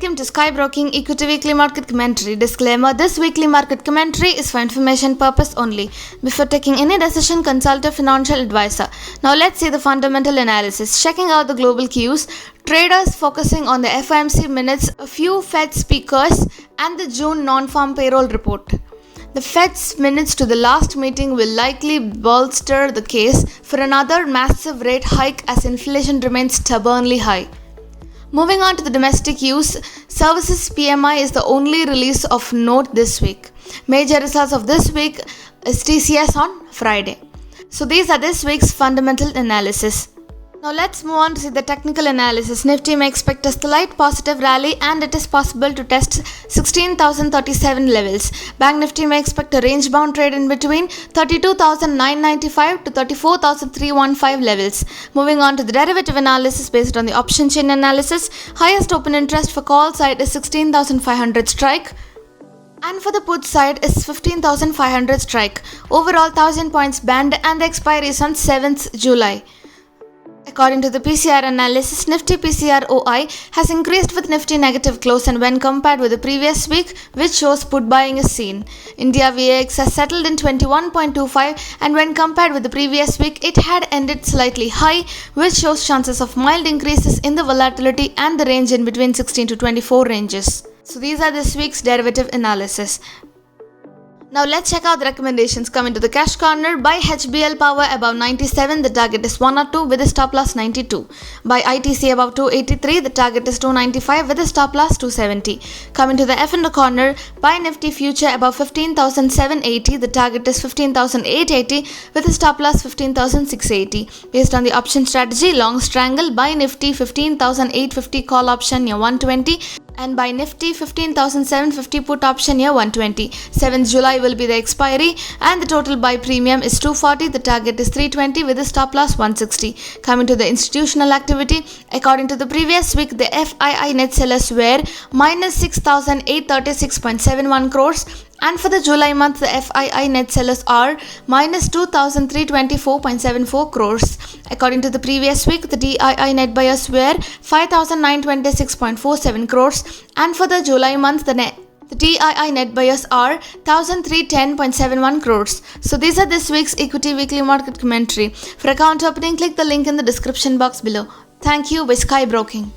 Welcome to Sky Broking Equity Weekly Market Commentary. Disclaimer: this weekly market commentary is for information purpose only. Before taking any decision, consult a financial advisor. Now let's see the fundamental analysis. Checking out the global cues, traders focusing on the FOMC minutes, a few Fed speakers, and the June non-farm payroll report. The Fed's minutes to the last meeting will likely bolster the case for another massive rate hike as inflation remains stubbornly high. Moving on to the domestic use, services PMI is the only release of note this week. Major results of this week is TCS on Friday. So these are this week's fundamental analysis. Now let's move on to see the technical analysis. Nifty may expect a slight positive rally and it is possible to test 16,037 levels. Bank Nifty may expect a range bound trade in between 32,995 to 34,315 levels. Moving on to the derivative analysis based on the option chain analysis, highest open interest for call side is 16,500 strike. And for the put side is 15,500 strike. Overall 1000 points band and the expiry is on 7th July. According to the PCR analysis, Nifty PCR OI has increased with Nifty negative close and when compared with the previous week, which shows put buying is seen. India VAX has settled in 21.25 and when compared with the previous week, it had ended slightly high, which shows chances of mild increases in the volatility and the range in between 16 to 24 ranges. So these are this week's derivative analysis. Now let's check out the recommendations. Coming to the cash corner, buy HBL Power above 97, the target is 102 with a stop loss 92. Buy ITC above 283, the target is 295 with a stop loss 270. Coming to the F&O corner, buy Nifty Future above 15,780, the target is 15,880 with a stop loss 15,680. Based on the option strategy, long strangle, buy Nifty 15,850 call option near 120. And buy Nifty 15,750 put option near 120. 7th July will be the expiry and the total buy premium is 240. The target is 320 with a stop loss 160. Coming to the institutional activity, according to the previous week, the FII net sellers were minus 6,836.71 crores. And for the July month, the FII net sellers are minus 2,324.74 crores. According to the previous week, the DII net buyers were 5,926.47 crores. And for the July month, the DII net buyers are 1,310.71 crores. So these are this week's Equity Weekly Market Commentary. For account opening, click the link in the description box below. Thank you by Sky Broking.